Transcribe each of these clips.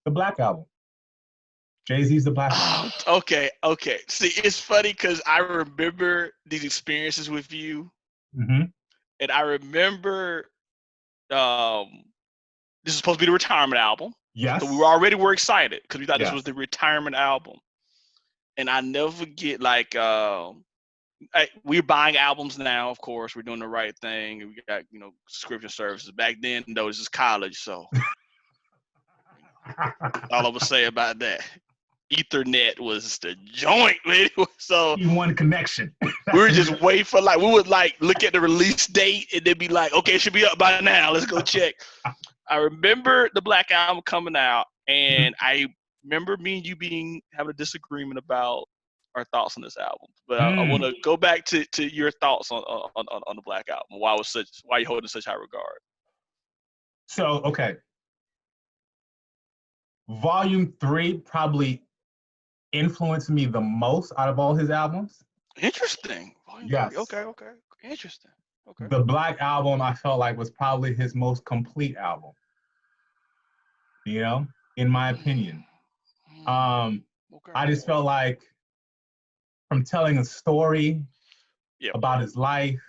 The Black Album. Jay-Z's The Black Album. Oh, okay. See, it's funny because I remember these experiences with you, Mm-hmm. and I remember um, this is supposed to be the retirement album. Yes. So were excited because we thought this was the retirement album. And I never forget, like, we're buying albums now, of course. We're doing the right thing. We got, subscription services. Back then, though, this is college, so all I would say about that. Ethernet was the joint, man. So E1 connection. we were just waiting for, like, we would, like, look at the release date and then be like, okay, it should be up by now. Let's go check. I remember the Black Album coming out, and I remember me and you having a disagreement about our thoughts on this album. But I want to go back to your thoughts on the Black Album. Why you hold in such high regard? So, okay. Volume 3 probably influenced me the most out of all his albums. Interesting. Yes. Okay. Interesting. Okay. The Black Album, I felt like, was probably his most complete album. In my opinion. I just felt like from telling a story about his life,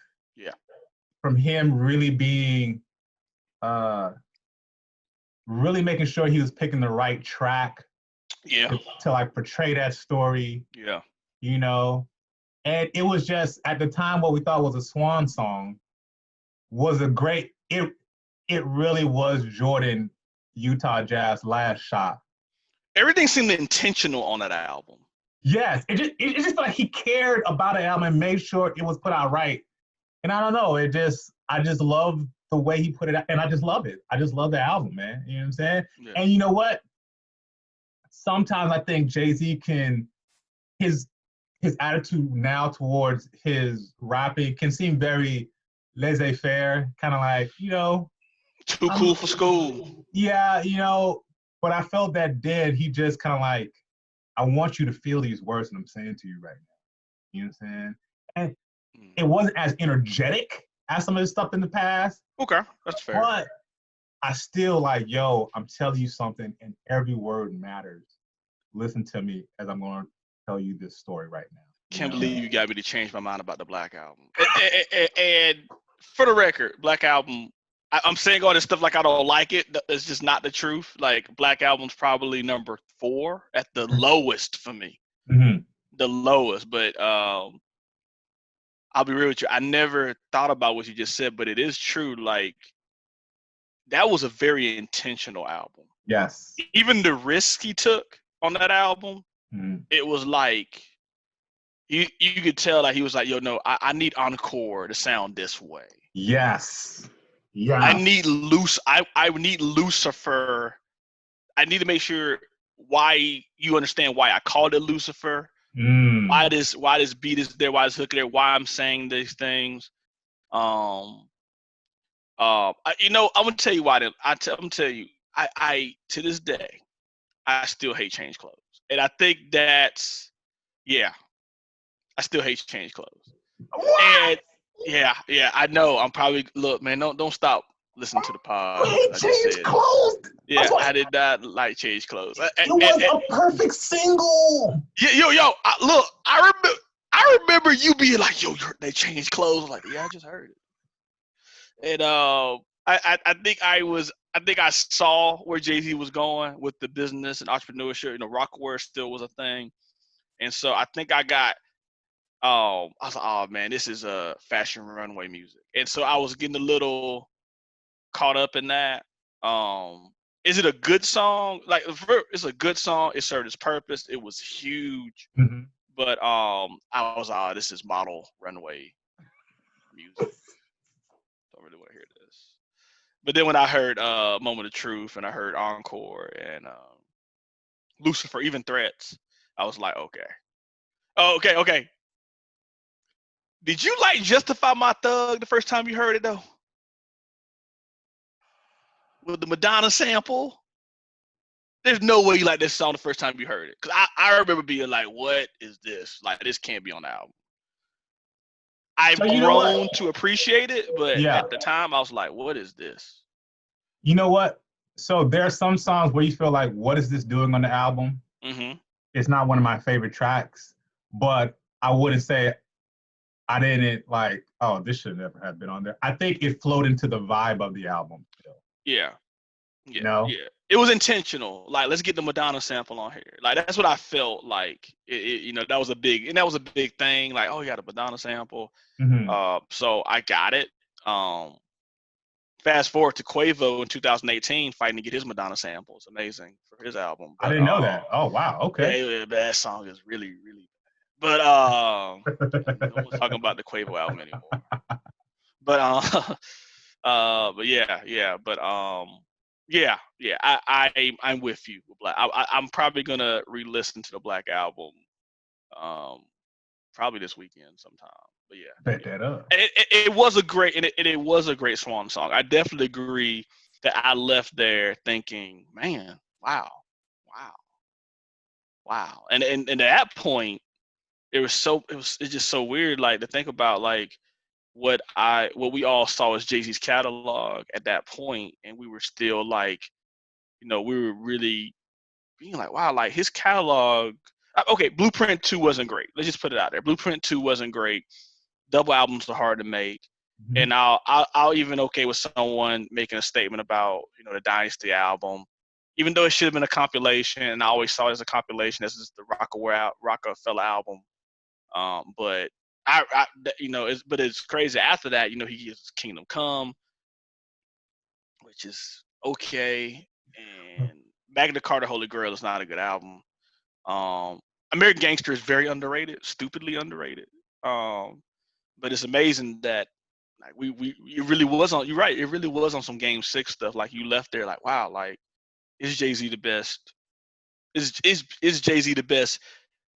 from him really being, really making sure he was picking the right track to like portray that story. Yeah. And it was just, at the time, what we thought was a swan song was a great, it really was Jordan Utah Jazz last shot. Everything seemed intentional on that album. Yes, it just felt like he cared about the album and made sure it was put out right. And I don't know, I just love the way he put it out, and I just love it. I just love the album, man. You know what I'm saying? Yeah. And you know what? Sometimes I think Jay-Z his attitude now towards his rapping can seem very laissez-faire, kind of like, too cool for school. Yeah, but I felt that he just kind of like, I want you to feel these words that I'm saying to you right now. You know what I'm saying? And it wasn't as energetic as some of the stuff in the past. Okay, that's fair. But I still like, I'm telling you something, and every word matters. Listen to me as I'm going to tell you this story right now. Can't believe you got me to change my mind about the Black Album. And for the record, Black Album, I'm saying all this stuff like I don't like it. It's just not the truth. Like, Black Album's probably number 4 at the lowest for me. Mm-hmm. The lowest. But I'll be real with you. I never thought about what you just said, but it is true. Like, that was a very intentional album. Yes. Even the risk he took on that album, it was like, you could tell that he was like, I need Encore to sound this way. Yes. Yeah. I need I need Lucifer. I need to make sure why you understand why I called it Lucifer. Why this beat is there, why this hook is there, why I'm saying these things. I'm gonna tell you why. I'm gonna tell you, I to this day, I still hate Change Clothes, and I think that's I still hate Change Clothes. What? And yeah, I know. I'm probably, look, man, don't stop listening to the pod. Change Clothes. Yeah, I did not like Change Clothes. It was a perfect single. Yo, I remember you being like, they changed clothes. I'm like, yeah, I just heard it. And I think I saw where Jay-Z was going with the business and entrepreneurship. Rockaware still was a thing. And so I think I got, I was like, oh man, this is a fashion runway music. And so I was getting a little caught up in that. Is it a good song? Like, it's a good song. It served its purpose. It was huge. Mm-hmm. But I was like, oh, this is model runway music. Don't really want to hear this. But then when I heard Moment of Truth, and I heard Encore, and Lucifer, even Threats, I was like, okay. Oh, okay. Did you like Justify My Thug the first time you heard it, though? With the Madonna sample? There's no way you like this song the first time you heard it. Because I remember being like, what is this? Like, this can't be on the album. I've grown to appreciate it, but at the time, I was like, what is this? You know what? So there are some songs where you feel like, what is this doing on the album? Mm-hmm. It's not one of my favorite tracks, but I wouldn't say I didn't like, oh, this should never have been on there. I think it flowed into the vibe of the album still. Yeah. You Yeah, know? yeah. It was intentional. Like, let's get the Madonna sample on here. Like, that's what I felt like. That was a big thing. Like, oh, you got a Madonna sample. Mm-hmm. So I got it. Fast forward to Quavo in 2018, fighting to get his Madonna sample. It's amazing for his album. I But didn't know that. Oh wow, okay. that song is really, really bad. But no one's talking about the Quavo album anymore. But but yeah. But yeah. I'm with you. Black. I'm probably gonna re-listen to the Black album, probably this weekend sometime. But yeah, Bet that up. and it was a great it was a great Swan song. I definitely agree that I left there thinking, man, wow, wow, wow. And at that point, it's just so weird, like to think about like what we all saw as Jay-Z's catalog at that point, and we were still like, we were really being like, wow, like his catalog. Okay, Blueprint 2 wasn't great. Let's just put it out there. Blueprint 2 wasn't great. Double albums are hard to make, Mm-hmm. and I'll even okay with someone making a statement about the Dynasty album, even though it should have been a compilation, and I always saw it as a compilation. This is the Rockefeller album, but it's crazy. After that, he gets Kingdom Come, which is okay, and Magna Carta Holy Grail is not a good album. American Gangster is very underrated, stupidly underrated. But it's amazing that like it really was on. You're right. It really was on some Game 6 stuff. Like you left there like, wow, like is Jay-Z the best? Is Jay-Z the best?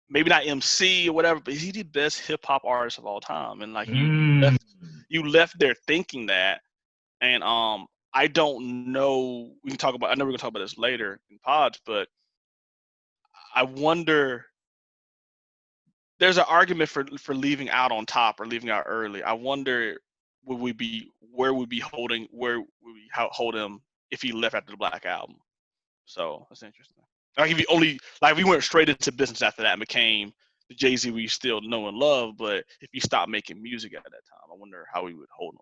Maybe not MC or whatever, but is he the best hip hop artist of all time? And like you left there thinking that. And I don't know. We can talk about. I know we're gonna talk about this later in pods, but I wonder. There's an argument for leaving out on top or leaving out early. I wonder where would we hold him if he left after the Black album. So that's interesting. Like if he only like we went straight into business after that and became the Jay-Z we still know and love, but if he stopped making music at that time, I wonder how we would hold him.